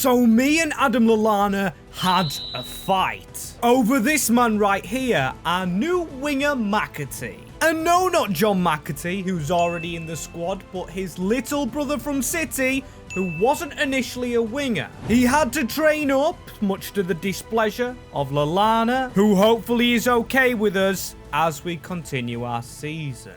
So me and Adam Lallana had a fight over this man right here, our new winger McAtee. And no, not John McAtee, who's already in the squad, but his little brother from City, who wasn't initially a winger. He had to train up, much to the displeasure of Lallana, who hopefully is okay with us as we continue our season.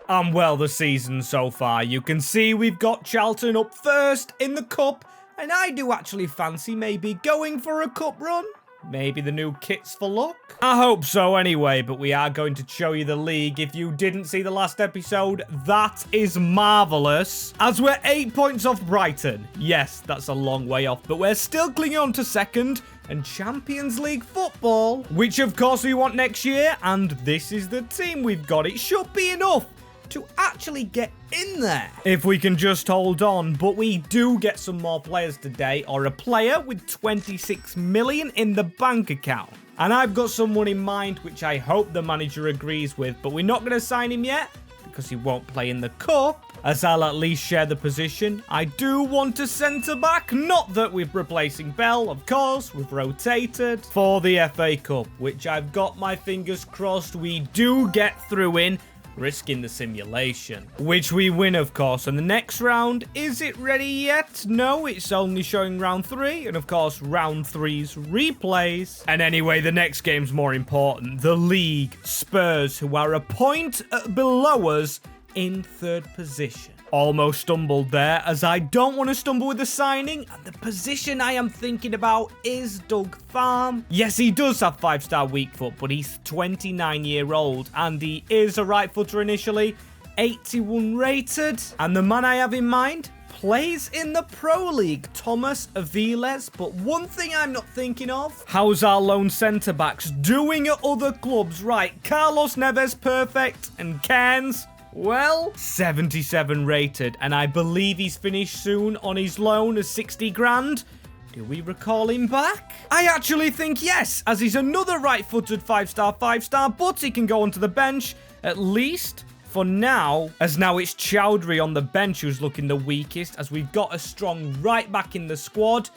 And well, the season so far, you can see we've got Charlton up first in the cup, and I do actually fancy maybe going for a cup run. Maybe the new kit's for luck? I hope so anyway, but we are going to show you the league. If you didn't see the last episode, that is marvellous. As we're 8 points off Brighton. Yes, that's a long way off, but we're still clinging on to second and Champions League football, which of course we want next year, and this is the team we've got. It should be enough to actually get in there if we can just hold on. But we do get some more players today, or a player with 26 million in the bank account. And I've got someone in mind which I hope the manager agrees with, but we're not going to sign him yet because he won't play in the cup, as I'll at least share the position. I do want a centre-back, not that we're replacing Bell, of course, we've rotated for the FA Cup, which I've got my fingers crossed we do get through in, risking the simulation, which we win, of course. And the next round, is it ready yet? No, it's only showing round 3, and of course round 3's replays. And anyway, the next game's more important. The league, Spurs, who are a point below us in 3rd position. Almost stumbled there, as I don't want to stumble with the signing, and the position I am thinking about is Doug Farm. Yes, he does have 5-star weak foot, but he's 29-year-old, and he is a right footer initially, 81 rated. And the man I have in mind plays in the Pro League, Thomas Aviles. But one thing I'm not thinking of, how's our lone centre-backs doing at other clubs? Right, Carlos Neves perfect, and Cairns, well, 77 rated, and I believe he's finished soon on his loan as 60 grand. Do we recall him back? I actually think yes, as he's another right-footed 5-star, but he can go onto the bench, at least for now, as now it's Chowdhury on the bench who's looking the weakest, as we've got a strong right-back in the squad.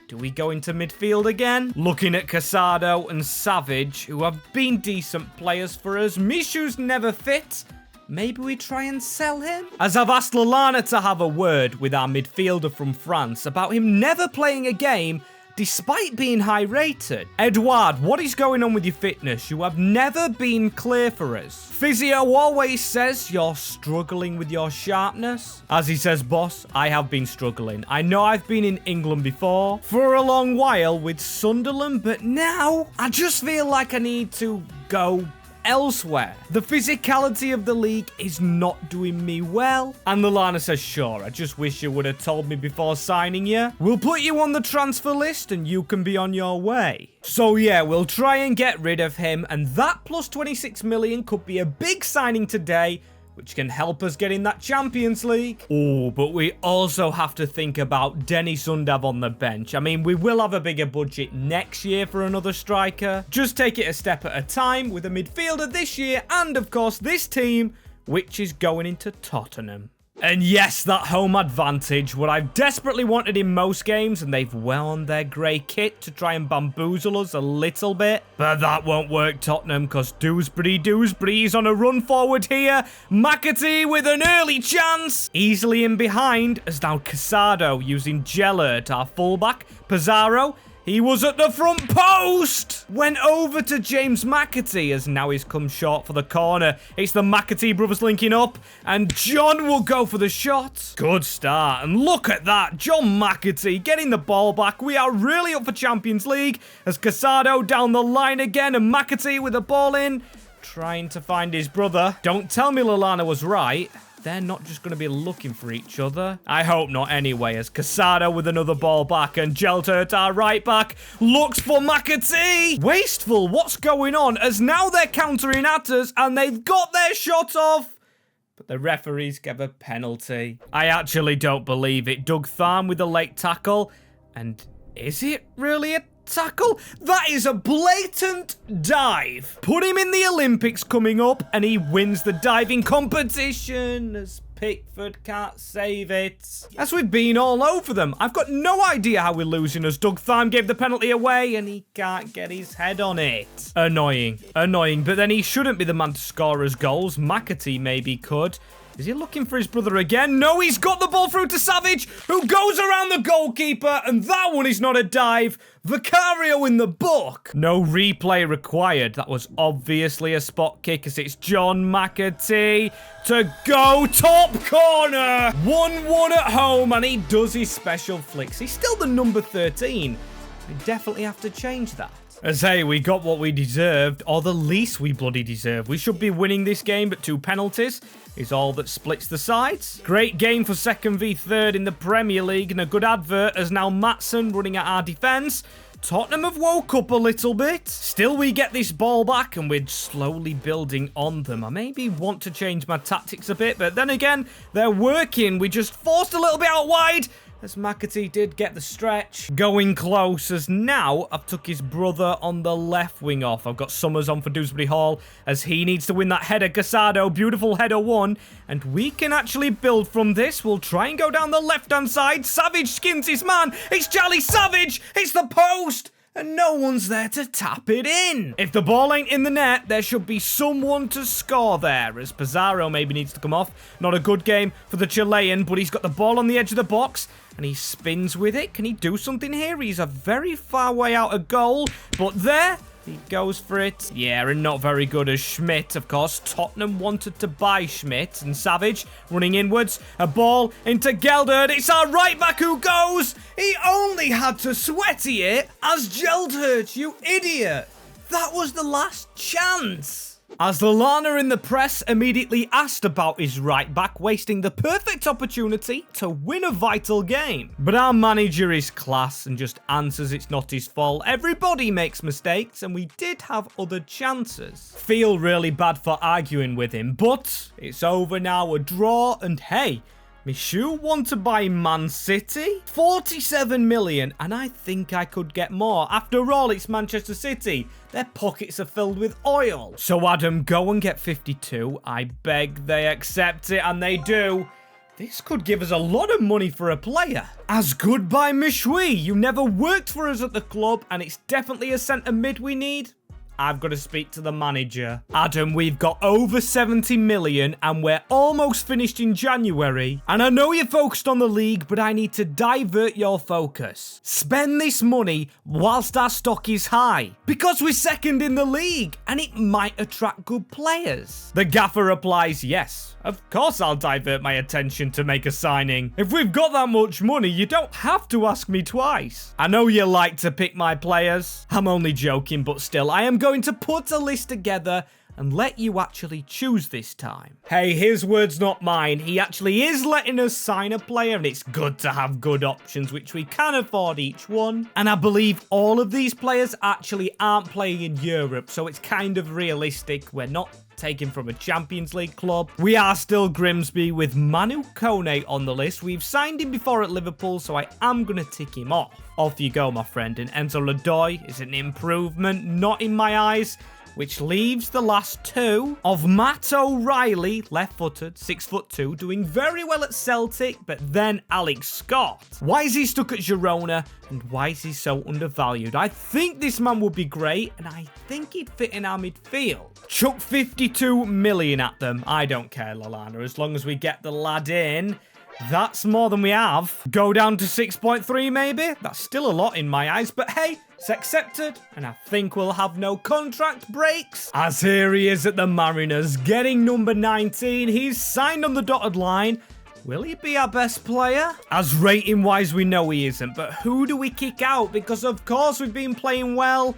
Do we go into midfield again? Looking at Casado and Savage, who have been decent players for us. Mishu's never fit. Maybe we try and sell him? As I've asked Lallana to have a word with our midfielder from France about him never playing a game despite being high rated. Edouard, what is going on with your fitness? You have never been clear for us. Physio always says you're struggling with your sharpness. As he says, boss, I have been struggling. I know I've been in England before for a long while with Sunderland, but now I just feel like I need to go elsewhere. The physicality of the league is not doing me well. And Lallana says, sure, I just wish you would have told me before signing you. We'll put you on the transfer list and you can be on your way. So yeah, we'll try and get rid of him, and that plus 26 million could be a big signing today, which can help us get in that Champions League. Oh, but we also have to think about Denny Sundav on the bench. I mean, we will have a bigger budget next year for another striker. Just take it a step at a time with a midfielder this year, and of course this team, which is going into Tottenham. And yes, that home advantage, what I've desperately wanted in most games, and they've worn their grey kit to try and bamboozle us a little bit. But that won't work, Tottenham, because Dewsbury's on a run forward here. McAtee with an early chance. Easily in behind, as now Casado using Gellert, our fullback. Pizarro, he was at the front post. Went over to James McAtee, as now he's come short for the corner. It's the McAtee brothers linking up, and John will go for the shot. Good start, and look at that. John McAtee getting the ball back. We are really up for Champions League, as Casado down the line again, and McAtee with the ball in, trying to find his brother. Don't tell me Lallana was right. They're not just going to be looking for each other. I hope not anyway, as Casado with another ball back, and Geltert, our right back, looks for McAtee. Wasteful, what's going on? As now they're countering at us, and they've got their shot off. But the referees gave a penalty. I actually don't believe it. Doug Tharm with the late tackle. And is it really a tackle? That is a blatant dive. Put him in the Olympics coming up, and he wins the diving competition as Pickford can't save it. As we've been all over them. I've got no idea how we're losing as Doug Thyme gave the penalty away and he can't get his head on it. Annoying. Annoying. But then he shouldn't be the man to score as goals. McAtee maybe could. Is he looking for his brother again? No, he's got the ball through to Savage, who goes around the goalkeeper, and that one is not a dive. Vicario in the book. No replay required. That was obviously a spot kick as it's John McAtee to go top corner. 1-1 at home, and he does his special flicks. He's still the number 13. We definitely have to change that. As hey, we got what we deserved, or the least we bloody deserve. We should be winning this game, but 2 penalties is all that splits the sides. Great game for 2nd v 3rd in the Premier League, and a good advert as now Maatsen running at our defence. Tottenham have woke up a little bit. Still, we get this ball back, and we're slowly building on them. I maybe want to change my tactics a bit, but then again, they're working. We just forced a little bit out wide, as McAtee did get the stretch. Going close, as now I've took his brother on the left wing off. I've got Summers on for Dewsbury Hall, as he needs to win that header. Casado, beautiful header one. And we can actually build from this. We'll try and go down the left-hand side. Savage skins his man. It's Charlie Savage. It's the post. And no one's there to tap it in. If the ball ain't in the net, there should be someone to score there, as Pizarro maybe needs to come off. Not a good game for the Chilean, but he's got the ball on the edge of the box, and he spins with it. Can he do something here? He's a very far way out of goal, but there he goes for it. Yeah, and not very good as Schmidt, of course. Tottenham wanted to buy Schmidt, and Savage running inwards. A ball into Gelderd. It's our right back who goes. He only had to sweaty it as Gelderd, you idiot. That was the last chance. As Lallana in the press immediately asked about his right back, wasting the perfect opportunity to win a vital game. But our manager is class and just answers it's not his fault. Everybody makes mistakes, and we did have other chances. Feel really bad for arguing with him, but it's over now, a draw, and hey, Michu want to buy Man City? 47 million, and I think I could get more. After all, it's Manchester City. Their pockets are filled with oil. So Adam, go and get 52. I beg they accept it, and they do. This could give us a lot of money for a player. As goodbye, Mishui. You never worked for us at the club, and it's definitely a centre mid we need. I've got to speak to the manager. Adam, we've got over 70 million and we're almost finished in January. And I know you're focused on the league, but I need to divert your focus. Spend this money whilst our stock is high. Because we're 2nd in the league and it might attract good players. The gaffer replies, yes. Of course I'll divert my attention to make a signing. If we've got that much money, you don't have to ask me twice. I know you like to pick my players. I'm only joking, but still, I am going to put a list together and let you actually choose this time. Hey, his words, not mine. He actually is letting us sign a player, and it's good to have good options, which we can afford each one. And I believe all of these players actually aren't playing in Europe, so it's kind of realistic. We're not taken from a Champions League club. We are still Grimsby with Manu Kone on the list. We've signed him before at Liverpool, so I am going to tick him off. Off you go, my friend. And Enzo Ladoy is an improvement, not in my eyes, which leaves the last two of Matt O'Reilly, left-footed, 6'2", doing very well at Celtic, but then Alex Scott. Why is he stuck at Girona, and why is he so undervalued? I think this man would be great, and I think he'd fit in our midfield. Chuck 52 million at them. I don't care, Lallana, as long as we get the lad in. That's more than we have. Go down to 6.3 maybe? That's still a lot in my eyes, but hey, it's accepted, and I think we'll have no contract breaks. As here he is at the Mariners, getting number 19. He's signed on the dotted line. Will he be our best player? As rating-wise, we know he isn't, but who do we kick out? Because of course we've been playing well.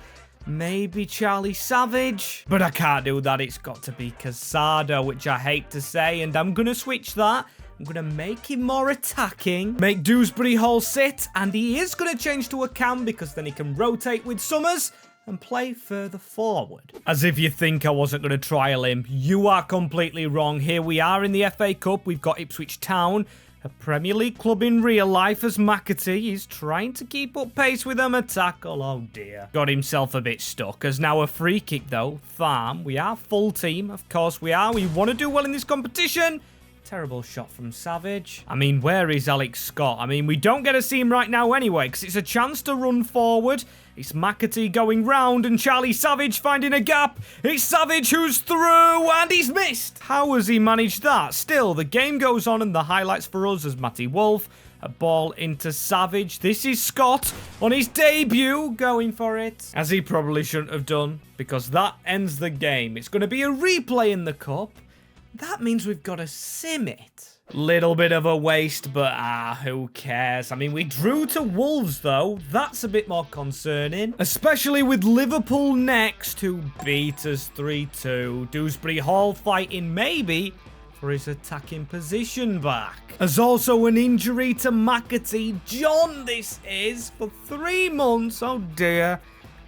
Maybe Charlie Savage? But I can't do that. It's got to be Casado, which I hate to say, and I'm going to switch that. I'm going to make him more attacking, make Dewsbury Hall sit, and he is going to change to a cam because then he can rotate with Summers and play further forward. As if you think I wasn't going to trial him, you are completely wrong. Here we are in the FA Cup. We've got Ipswich Town, a Premier League club in real life, as McAtee is trying to keep up pace with them a tackle. Oh dear. Got himself a bit stuck. As now a free kick though. Farm. We are full team. Of course we are. We want to do well in this competition. Terrible shot from Savage. I mean, where is Alex Scott? I mean, we don't get to see him right now anyway, because it's a chance to run forward. It's McAtee going round and Charlie Savage finding a gap. It's Savage who's through and he's missed. How has he managed that? Still, the game goes on and the highlights for us as Matty Wolf. A ball into Savage. This is Scott on his debut going for it. As he probably shouldn't have done, because that ends the game. It's going to be a replay in the cup. That means we've got to sim it. Little bit of a waste, but who cares? I mean, we drew to Wolves, though. That's a bit more concerning. Especially with Liverpool next, who beat us 3-2. Dewsbury Hall fighting, maybe, for his attacking position back. There's also an injury to McAtee. John, this is, for 3 months. Oh, dear.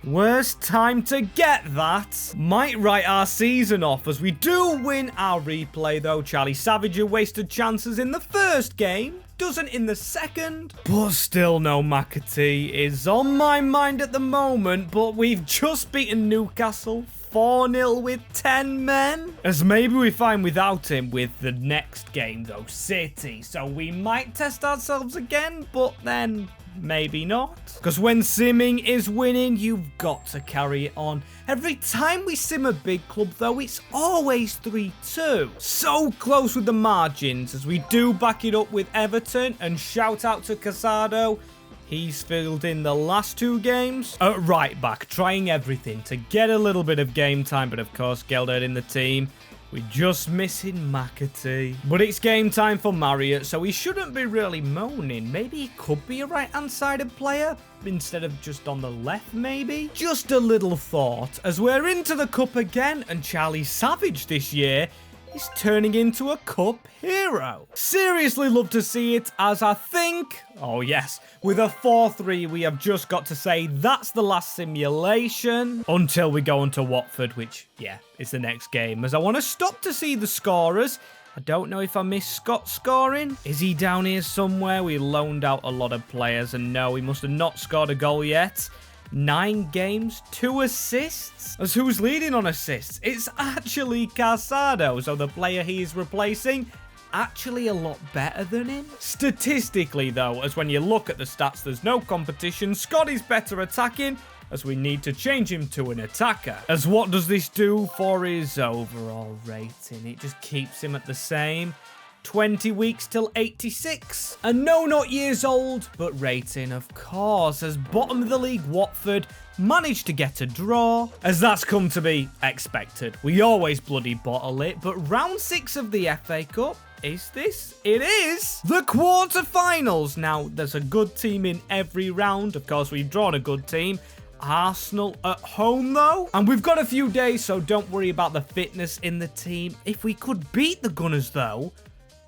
Worst time to get that. Might write our season off as we do win our replay though. Charlie Savage who wasted chances in the first game. Doesn't in the second. But still no McAtee is on my mind at the moment. But we've just beaten Newcastle 4-0 with 10 men. As maybe we're fine without him with the next game though. City. So we might test ourselves again. But then maybe not. Because when simming is winning, you've got to carry it on. Every time we sim a big club, though, it's always 3-2. So close with the margins as we do back it up with Everton. And shout out to Casado. He's filled in the last 2 games. At right back, trying everything to get a little bit of game time. But of course, Gelderd in the team. We're just missing McAtee. But it's game time for Marriott, so he shouldn't be really moaning. Maybe he could be a right-hand-sided player instead of just on the left, maybe? Just a little thought, as we're into the cup again, and Charlie Savage this year is turning into a cup hero. Seriously love to see it, as I think, oh yes, with a 4-3, we have just got to say that's the last simulation until we go on to Watford, which, yeah, is the next game, as I want to stop to see the scorers. I don't know if I missed Scott scoring. Is he down here somewhere? We loaned out a lot of players, and no, he must have not scored a goal yet. 9 games, 2 assists. As who's leading on assists? It's actually Casado, so the player he is replacing actually a lot better than him. Statistically, though, as when you look at the stats, there's no competition. Scott is better attacking, as we need to change him to an attacker. As what does this do for his overall rating? It just keeps him at the same. 20 weeks till 86. And no, not years old, but rating, of course, as bottom of the league Watford managed to get a draw, as that's come to be expected. We always bloody bottle it, but round 6 of the FA Cup, is this? It is the quarterfinals. Now, there's a good team in every round. Of course, we've drawn a good team. Arsenal at home, though. And we've got a few days, so don't worry about the fitness in the team. If we could beat the Gunners, though,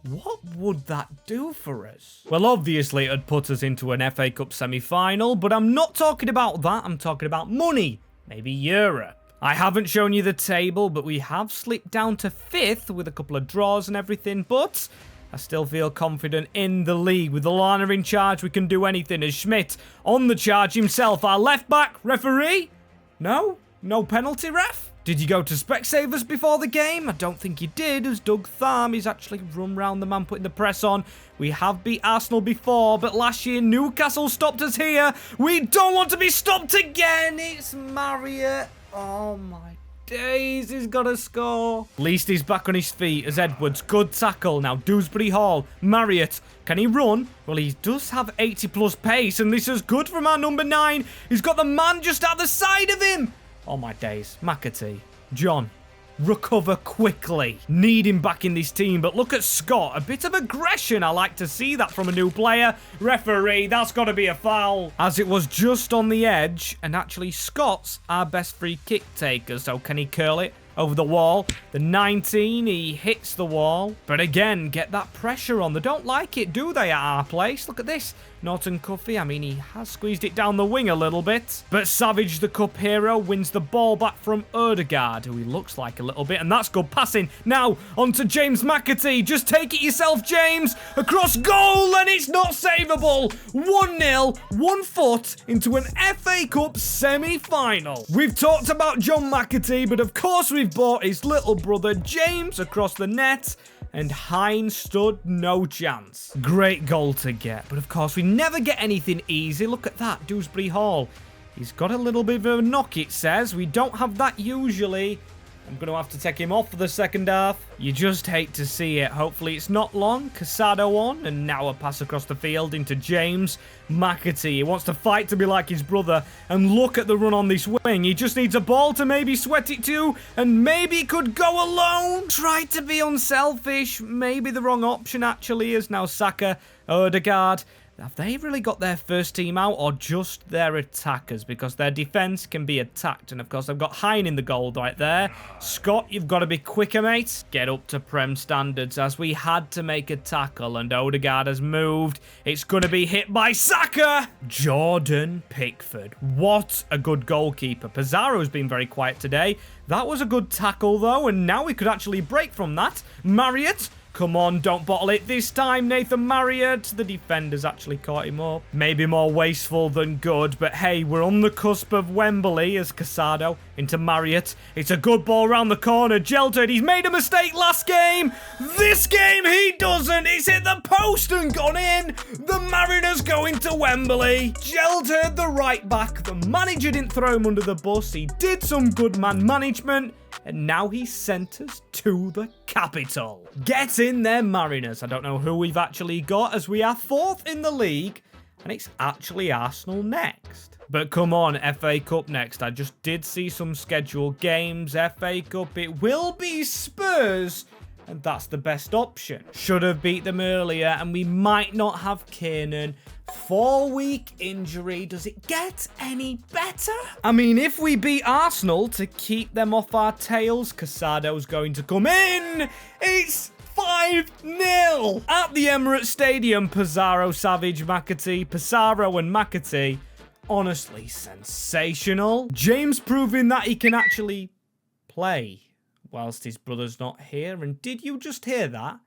what would that do for us? Well, obviously, it'd put us into an FA Cup semi-final, but I'm not talking about that. I'm talking about money. Maybe Europe. I haven't shown you the table, but we have slipped down to 5th with a couple of draws and everything, but I still feel confident in the league. With Lallana in charge, we can do anything. As Schmidt on the charge himself, our left-back referee? No? No penalty, ref? Did you go to Specsavers before the game? I don't think you did, as Doug Tharm is actually run round the man putting the press on. We have beat Arsenal before, but last year Newcastle stopped us here. We don't want to be stopped again. It's Marriott. Oh my days, he's got to score. At least he's back on his feet as Edwards. Good tackle. Now Dewsbury Hall. Marriott. Can he run? Well, he does have 80+ pace, and this is good from our number 9. He's got the man just out the side of him. Oh my days. McAtee. John. Recover quickly. Need him back in this team. But look at Scott. A bit of aggression. I like to see that from a new player. Referee, that's got to be a foul. As it was just on the edge. And actually, Scott's our best free kick taker. So can he curl it over the wall? The 19, he hits the wall. But again, get that pressure on. They don't like it, do they, at our place? Look at this. Norton Cuffy, I mean, he has squeezed it down the wing a little bit. But Savage, the cup hero, wins the ball back from Odegaard, who he looks like a little bit. And that's good passing. Now, on to James McAtee. Just take it yourself, James. Across goal, and it's not savable. 1-0, 1 foot into an FA Cup semi-final. We've talked about John McAtee, but of course we've bought his little brother, James, across the net. and Hines stood no chance. Great goal to get, but of course we never get anything easy. Look at that, Dewsbury Hall. He's got a little bit of a knock, it says. We don't have that usually. I'm going to have to take him off for the second half. You just hate to see it. Hopefully it's not long. Casado on, and now a pass across the field into James McAtee. He wants to fight to be like his brother, and look at the run on this wing. He just needs a ball to maybe sweat it to, and maybe could go alone. Tried to be unselfish. Maybe the wrong option actually is now Saka, Odegaard. Have they really got their first team out, or just their attackers? Because their defense can be attacked. And, of course, I've got Hine in the goal right there. Scott, you've got to be quicker, mate. Get up to Prem standards, as we had to make a tackle. And Odegaard has moved. It's going to be hit by Saka. Jordan Pickford. What a good goalkeeper. Pizarro's been very quiet today. That was a good tackle, though. And now we could actually break from that. Marriott. Come on, don't bottle it this time, Nathan Marriott. The defender's actually caught him up. Maybe more wasteful than good, but hey, we're on the cusp of Wembley as Casado into Marriott. It's a good ball round the corner. Gelted, he's made a mistake last game. This game, he doesn't. It's hit the post and gone in. The Mariners going to Wembley. Gelted, the right back. The manager didn't throw him under the bus. He did some good man management. And now he sent us to the capital. Get in there, Mariners. I don't know who we've actually got, as we are 4th in the league. And it's actually Arsenal next. But come on, FA Cup next. I just did see some scheduled games. FA Cup, it will be Spurs. And that's the best option. Should have beat them earlier, and we might not have Kiernan. 4-week injury. Does it get any better? I mean, if we beat Arsenal to keep them off our tails, Casado's going to come in. It's 5-0 at the Emirates Stadium. Pizarro, Savage, McAtee, Pizarro and McAtee. Honestly, sensational. James proving that he can actually play whilst his brother's not here. And did you just hear that?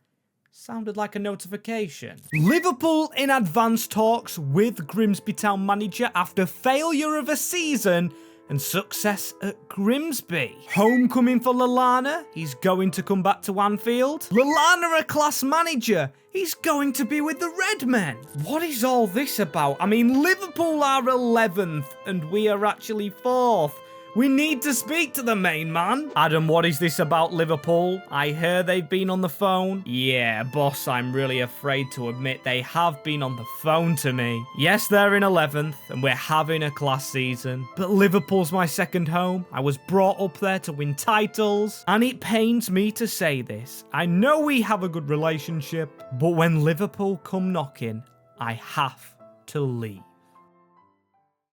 Sounded like a notification. Liverpool in advanced talks with Grimsby Town manager after failure of a season and success at Grimsby. Homecoming for Lallana. He's going to come back to Anfield. Lallana, a class manager. He's going to be with the Redmen. What is all this about? I mean, Liverpool are 11th and we are actually 4th. We need to speak to the main man. Adam, what is this about Liverpool? I hear they've been on the phone. Yeah, boss, I'm really afraid to admit they have been on the phone to me. Yes, they're in 11th, and we're having a class season. But Liverpool's my second home. I was brought up there to win titles. And it pains me to say this. I know we have a good relationship, but when Liverpool come knocking, I have to leave.